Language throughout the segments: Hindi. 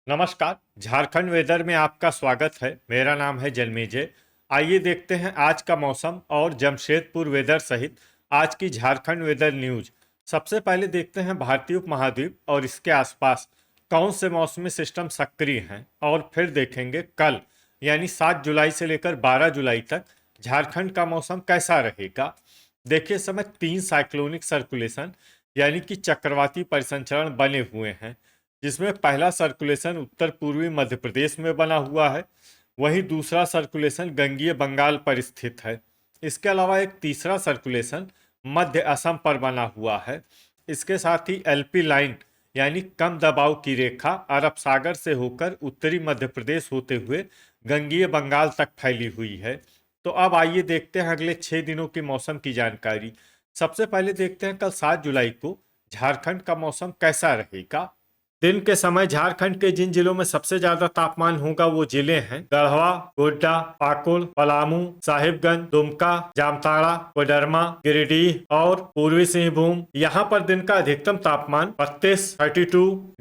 नमस्कार। झारखंड वेदर में आपका स्वागत है। मेरा नाम है जन्मेजय। आइए देखते हैं आज का मौसम और जमशेदपुर वेदर सहित आज की झारखंड वेदर न्यूज। सबसे पहले देखते हैं भारतीय उपमहाद्वीप और इसके आसपास कौन से मौसमी सिस्टम सक्रिय हैं, और फिर देखेंगे कल यानी 7 जुलाई से लेकर 12 जुलाई तक झारखंड का मौसम कैसा रहेगा। देखिए, इस समय 3 साइक्लोनिक सर्कुलेशन यानी कि चक्रवाती परिसंचरण बने हुए हैं, जिसमें पहला सर्कुलेशन उत्तर पूर्वी मध्य प्रदेश में बना हुआ है, वहीं दूसरा सर्कुलेशन गंगीय बंगाल पर स्थित है। इसके अलावा एक तीसरा सर्कुलेशन मध्य असम पर बना हुआ है। इसके साथ ही एलपी लाइन यानी कम दबाव की रेखा अरब सागर से होकर उत्तरी मध्य प्रदेश होते हुए गंगीय बंगाल तक फैली हुई है। तो अब आइए देखते हैं अगले 6 दिनों की मौसम की जानकारी। सबसे पहले देखते हैं कल 7 जुलाई को झारखंड का मौसम कैसा रहेगा। दिन के समय झारखंड के जिन जिलों में सबसे ज्यादा तापमान होगा वो जिले हैं गढ़वा, गोड्डा, पाकुड़, पलामू, साहिबगंज, दुमका, जामताड़ा, कोडरमा, गिरिडीह और पूर्वी सिंहभूम। यहाँ पर दिन का अधिकतम तापमान 32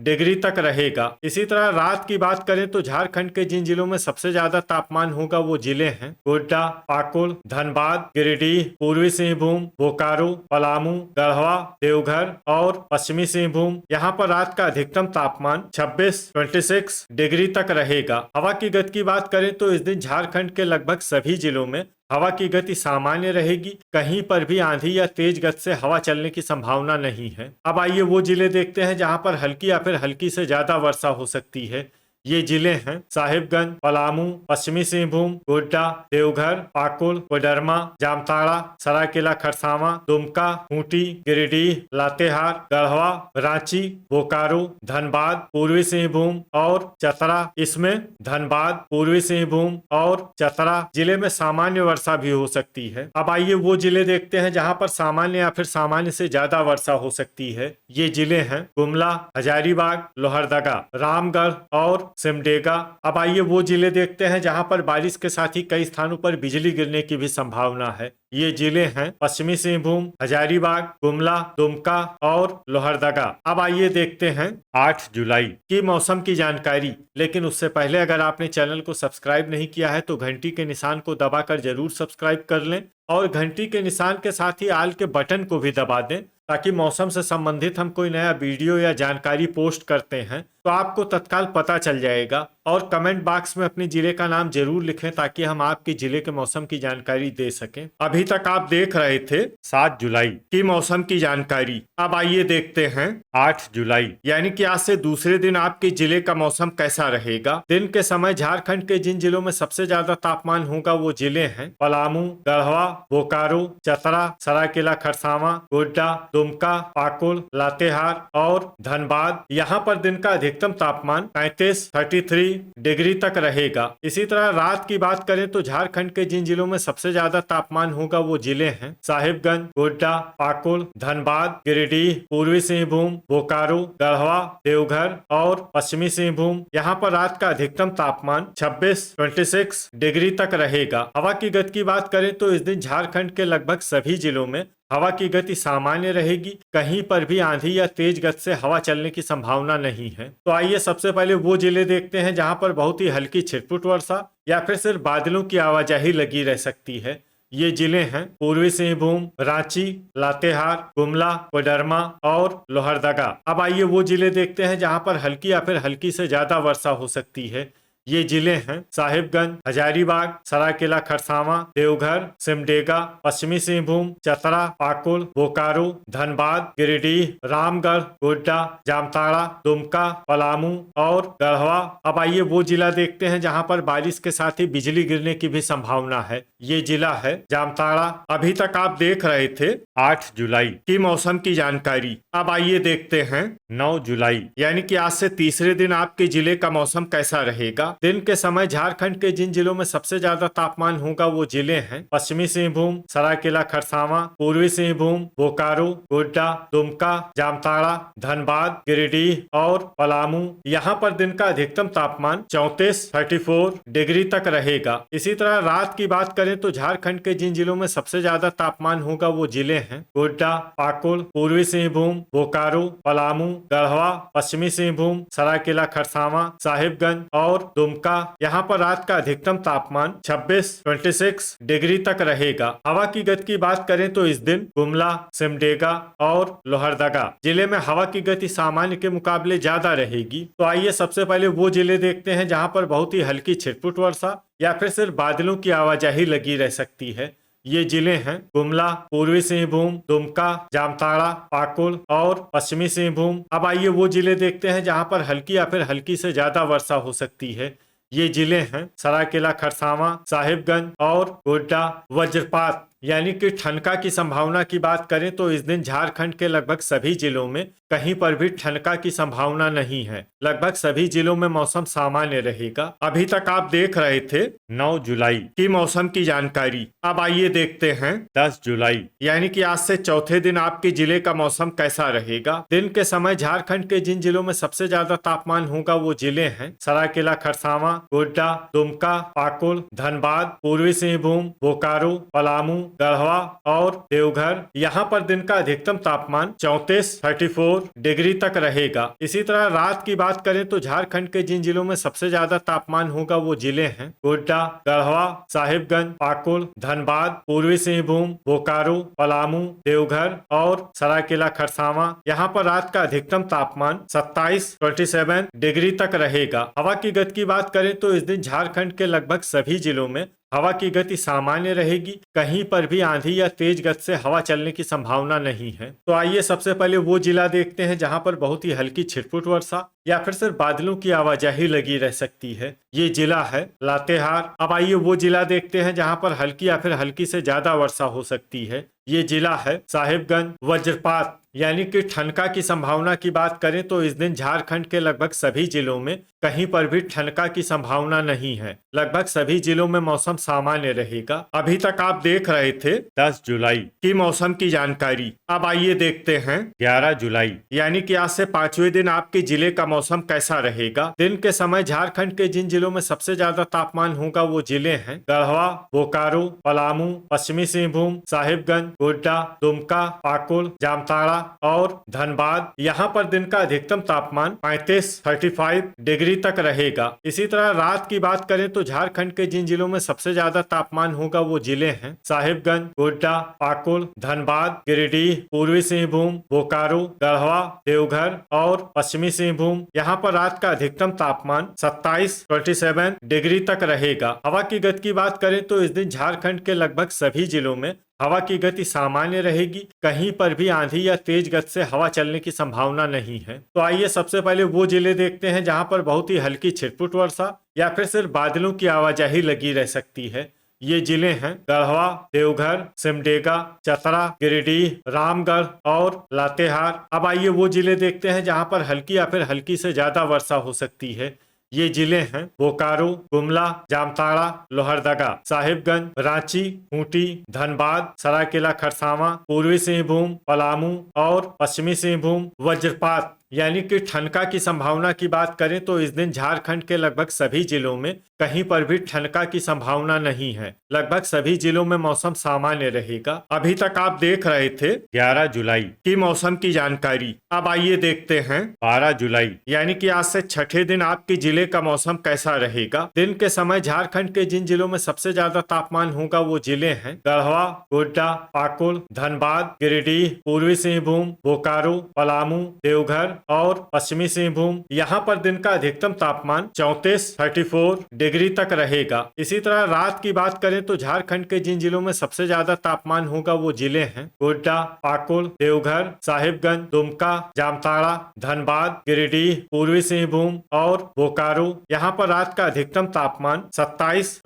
डिग्री तक रहेगा। इसी तरह रात की बात करें तो झारखंड के जिन जिलों में सबसे ज्यादा तापमान होगा वो जिले हैं गोड्डा, पाकुड़, धनबाद, गिरिडीह, पूर्वी सिंहभूम, बोकारो, पलामू, गढ़वा, देवघर और पश्चिमी सिंहभूम। यहाँ पर रात का अधिकतम तापमान 26 डिग्री तक रहेगा। हवा की गति की बात करें तो इस दिन झारखंड के लगभग सभी जिलों में हवा की गति सामान्य रहेगी। कहीं पर भी आंधी या तेज गति से हवा चलने की संभावना नहीं है। अब आइए वो जिले देखते हैं जहां पर हल्की या फिर हल्की से ज्यादा वर्षा हो सकती है। ये जिले हैं साहिबगंज, पलामू, पश्चिमी सिंहभूम, गोड्डा, देवघर, पाकुड़, कोडरमा, जामताड़ा, सरायकेला खरसावां, दुमका, खूंटी, गिरिडीह, लातेहार, गढ़वा, रांची, बोकारो, धनबाद, पूर्वी सिंहभूम और चतरा। इसमें धनबाद, पूर्वी सिंहभूम और चतरा जिले में सामान्य वर्षा भी हो सकती है। अब आइए वो जिले देखते हैं जहां पर सामान्य या फिर सामान्य से ज्यादा वर्षा हो सकती है। ये जिले हैं गुमला, हजारीबाग, लोहरदगा, रामगढ़ और सिमडेगा। अब आइए वो जिले देखते हैं जहां पर बारिश के साथ ही कई स्थानों पर बिजली गिरने की भी संभावना है। ये जिले हैं पश्चिमी सिंहभूम, हजारीबाग, गुमला, दुमका और लोहरदगा। अब आइए देखते हैं 8 जुलाई की मौसम की जानकारी। लेकिन उससे पहले अगर आपने चैनल को सब्सक्राइब नहीं किया है तो घंटी के निशान को दबाकर जरूर सब्सक्राइब कर लें और घंटी के निशान के साथ ही आल के बटन को भी दबा दें, ताकि मौसम से संबंधित हम कोई नया वीडियो या जानकारी पोस्ट करते हैं तो आपको तत्काल पता चल जाएगा। और कमेंट बॉक्स में अपने जिले का नाम जरूर लिखें ताकि हम आपके जिले के मौसम की जानकारी दे सकें। अभी तक आप देख रहे थे 7 जुलाई की मौसम की जानकारी। अब आइए देखते हैं 8 जुलाई यानी कि आज से दूसरे दिन आपके जिले का मौसम कैसा रहेगा। दिन के समय झारखंड के जिन जिलों में सबसे ज्यादा तापमान होगा वो जिले हैं पलामू, गढ़वा, बोकारो, चतरा, सरायकेला खरसावां, गोड्डा, दुमका, पाकुड़, लातेहार और धनबाद। यहाँ पर दिन का अधिकतम तापमान 33 डिग्री तक रहेगा। इसी तरह रात की बात करें तो झारखंड के जिन जिलों में सबसे ज्यादा तापमान होगा वो जिले हैं साहिबगंज, गोड्डा, पाकुड़, धनबाद, गिरिडीह, पूर्वी सिंहभूम, बोकारो, गढ़वा, देवघर और पश्चिमी सिंहभूम। यहाँ पर रात का अधिकतम तापमान 26 डिग्री तक रहेगा। हवा की गति की बात करें तो इस दिन झारखंड के लगभग सभी जिलों में हवा की गति सामान्य रहेगी। कहीं पर भी आंधी या तेज गति से हवा चलने की संभावना नहीं है। तो आइए सबसे पहले वो जिले देखते हैं जहां पर बहुत ही हल्की छिटपुट वर्षा या फिर सिर्फ बादलों की आवाजाही लगी रह सकती है। ये जिले हैं पूर्वी सिंहभूम, रांची, लातेहार, गुमला, कोडरमा और लोहरदगा। अब आइए वो जिले देखते हैं जहां पर हल्की या फिर हल्की से ज्यादा वर्षा हो सकती है। ये जिले हैं साहिबगंज, हजारीबाग, सरायकेला खरसावां, देवघर, सिमडेगा, पश्चिमी सिंहभूम, चतरा, पाकुड़, बोकारो, धनबाद, गिरिडीह, रामगढ़, गोड्डा, जामताड़ा, दुमका, पलामू और गढ़वा। अब आइए वो जिला देखते हैं जहां पर बारिश के साथ ही बिजली गिरने की भी संभावना है। ये जिला है जामताड़ा। अभी तक आप देख रहे थे 8 जुलाई की मौसम की जानकारी। अब आइए देखते हैं 9 जुलाई यानी कि आज से तीसरे दिन आपके जिले का मौसम कैसा रहेगा। दिन के समय झारखंड के जिन जिलों में सबसे ज्यादा तापमान होगा वो जिले हैं पश्चिमी सिंहभूम, सरायकेला खरसावां, पूर्वी सिंहभूम, बोकारो, गोड्डा, दुमका, जामताड़ा, धनबाद, गिरिडीह और पलामू। यहाँ पर दिन का अधिकतम तापमान 34 डिग्री तक रहेगा। इसी तरह रात की बात करें तो झारखंड के जिन जिलों में सबसे ज्यादा तापमान होगा वो जिले हैं गोड्डा, पाकुड़, पूर्वी सिंहभूम, बोकारो, पलामू, गढ़वा, पश्चिमी सिंहभूम, सरायकेला खरसावां, साहिबगंज और दुमका। यहाँ पर रात का अधिकतम तापमान 26 डिग्री तक रहेगा। हवा की गति की बात करें तो इस दिन गुमला, सिमडेगा और लोहरदगा जिले में हवा की गति सामान्य के मुकाबले ज्यादा रहेगी। तो आइए सबसे पहले वो जिले देखते हैं जहाँ पर बहुत ही हल्की छिटपुट वर्षा या फिर सिर्फ बादलों की आवाजाही लगी रह सकती है। ये जिले हैं गुमला, पूर्वी सिंहभूम, दुमका, जामताड़ा, पाकुड़ और पश्चिमी सिंहभूम। अब आइए वो जिले देखते हैं जहां पर हल्की या फिर हल्की से ज्यादा वर्षा हो सकती है। ये जिले हैं सरायकेला खरसावां, साहिबगंज और गोड्डा। वज्रपात यानी कि ठनका की संभावना की बात करें तो इस दिन झारखंड के लगभग सभी जिलों में कहीं पर भी ठनका की संभावना नहीं है। लगभग सभी जिलों में मौसम सामान्य रहेगा। अभी तक आप देख रहे थे 9 जुलाई की मौसम की जानकारी। अब आइए देखते हैं 10 जुलाई यानी कि आज से चौथे दिन आपके जिले का मौसम कैसा रहेगा। दिन के समय झारखंड के जिन जिलों में सबसे ज्यादा तापमान होगा वो जिले हैं सरायकेला खरसावां, गोड्डा, दुमका, पाकुड़, धनबाद, पूर्वी सिंहभूम, बोकारो, पलामू, गढ़वा और देवघर। यहाँ पर दिन का अधिकतम तापमान 34 डिग्री तक रहेगा। इसी तरह रात की बात करें तो झारखंड के जिन जिलों में सबसे ज्यादा तापमान होगा वो जिले हैं गोड्डा, गढ़वा, साहिबगंज, पाकुड़, धनबाद, पूर्वी सिंहभूम, बोकारो, पलामू, देवघर और सरायकेला खरसावां। यहाँ पर रात का अधिकतम तापमान 27 डिग्री तक रहेगा। हवा की गति की बात करें तो इस दिन झारखंड के लगभग सभी जिलों में हवा की गति सामान्य रहेगी। कहीं पर भी आंधी या तेज गति से हवा चलने की संभावना नहीं है। तो आइए सबसे पहले वो जिला देखते हैं जहां पर बहुत ही हल्की छिटपुट वर्षा या फिर सिर्फ बादलों की आवाजाही लगी रह सकती है। ये जिला है लातेहार। अब आइए वो जिला देखते हैं जहां पर हल्की या फिर हल्की से ज्यादा वर्षा हो सकती है। ये जिला है साहिबगंज। वज्रपात यानी कि ठनका की संभावना की बात करें तो इस दिन झारखंड के लगभग सभी जिलों में कहीं पर भी ठनका की संभावना नहीं है। लगभग सभी जिलों में मौसम सामान्य रहेगा। अभी तक आप देख रहे थे 10 जुलाई की मौसम की जानकारी। अब आइए देखते हैं 11 जुलाई यानी कि आज से 5वें दिन आपके जिले का मौसम कैसा रहेगा। दिन के समय झारखंड के जिन जिलों में सबसे ज्यादा तापमान होगा वो जिले हैं गढ़वा, बोकारो, पलामू, पश्चिमी सिंहभूम, साहिबगंज, गोड्डा, दुमका, पाकुड़, जामताड़ा और धनबाद। यहाँ पर दिन का अधिकतम तापमान 35 डिग्री तक रहेगा। इसी तरह रात की बात करें तो झारखंड के जिन जिलों में सबसे ज्यादा तापमान होगा वो जिले हैं साहिबगंज, गोड्डा, पाकुड़, धनबाद, गिरिडीह, पूर्वी सिंहभूम, बोकारो, गढ़वा, देवघर और पश्चिमी सिंहभूम। यहाँ पर रात का अधिकतम तापमान 27 डिग्री तक रहेगा। हवा की गति की बात करें तो इस दिन झारखंड के लगभग सभी जिलों में हवा की गति सामान्य रहेगी। कहीं पर भी आंधी या तेज गति से हवा चलने की संभावना नहीं है। तो आइए सबसे पहले वो जिले देखते हैं जहां पर बहुत ही हल्की छिटपुट वर्षा या फिर सिर्फ बादलों की आवाजाही लगी रह सकती है। ये जिले हैं गढ़वा, देवघर, सिमडेगा, चतरा, गिरिडीह, रामगढ़ और लातेहार। अब आइए वो जिले देखते हैं जहां पर हल्की या फिर हल्की से ज्यादा वर्षा हो सकती है। ये जिले हैं बोकारो, गुमला, जामताड़ा, लोहरदगा, साहिबगंज, रांची, खूंटी, धनबाद, सरायकेला खरसावां, पूर्वी सिंहभूम, पलामू और पश्चिमी सिंहभूम। वज्रपात यानी कि ठनका की संभावना की बात करें तो इस दिन झारखंड के लगभग सभी जिलों में कहीं पर भी ठनका की संभावना नहीं है। लगभग सभी जिलों में मौसम सामान्य रहेगा। अभी तक आप देख रहे थे 11 जुलाई की मौसम की जानकारी। अब आइए देखते हैं 12 जुलाई यानी कि आज से छठे दिन आपके जिले का मौसम कैसा रहेगा। दिन के समय झारखंड के जिन जिलों में सबसे ज्यादा तापमान होगा वो जिले हैं गढ़वा, गोड्डा, पाकुड़, धनबाद, गिरिडीह, पूर्वी सिंहभूम, बोकारो, पलामू, देवघर और पश्चिमी सिंहभूम। यहाँ पर दिन का अधिकतम तापमान 34 डिग्री तक रहेगा। इसी तरह रात की बात करें तो झारखंड के जिन जिलों में सबसे ज्यादा तापमान होगा वो जिले हैं गोड्डा, पाकुड़, देवघर, साहिबगंज, दुमका, जामताड़ा, धनबाद, गिरिडीह, पूर्वी सिंहभूम और बोकारो। यहाँ पर रात का अधिकतम तापमान 27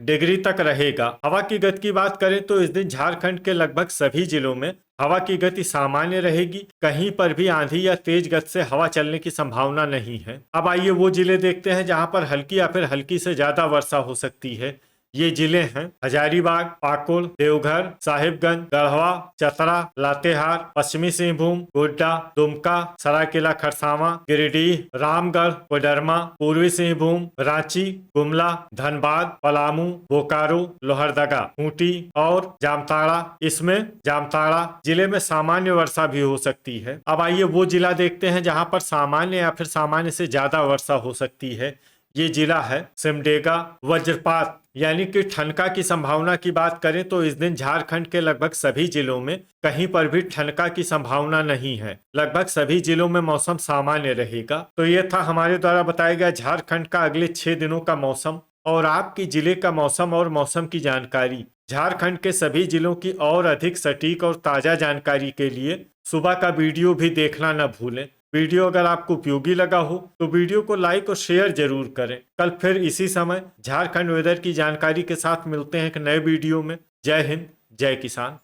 डिग्री तक रहेगा। हवा की गति की बात करें तो इस दिन झारखंड के लगभग सभी जिलों में हवा की गति सामान्य रहेगी, कहीं पर भी आंधी या तेज गति से हवा चलने की संभावना नहीं है। अब आइए वो जिले देखते हैं जहां पर हल्की या फिर हल्की से ज्यादा वर्षा हो सकती है। ये जिले हैं हजारीबाग, पाकुड़, देवघर, साहिबगंज, गढ़वा, चतरा, लातेहार, पश्चिमी सिंहभूम, गोड्डा, दुमका, सरायकेला खरसावां, गिरिडीह, रामगढ़, कोडरमा, पूर्वी सिंहभूम, रांची, गुमला, धनबाद, पलामू, बोकारो, लोहरदगा, खूंटी और जामताड़ा। इसमें जामताड़ा जिले में सामान्य वर्षा भी हो सकती है। अब आइए वो जिला देखते हैं जहां पर सामान्य या फिर सामान्य से ज्यादा वर्षा हो सकती है। ये जिला है सिमडेगा। वज्रपात यानी कि ठनका की संभावना की बात करें तो इस दिन झारखंड के लगभग सभी जिलों में कहीं पर भी ठनका की संभावना नहीं है। लगभग सभी जिलों में मौसम सामान्य रहेगा। तो ये था हमारे द्वारा बताया गया झारखंड का अगले 6 दिनों का मौसम और आपकी जिले का मौसम और मौसम की जानकारी। झारखंड के सभी जिलों की और अधिक सटीक और ताजा जानकारी के लिए सुबह का वीडियो भी देखना न भूलें। वीडियो अगर आपको उपयोगी लगा हो तो वीडियो को लाइक और शेयर जरूर करें। कल फिर इसी समय झारखंड वेदर की जानकारी के साथ मिलते हैं एक नए वीडियो में। जय हिंद, जय किसान।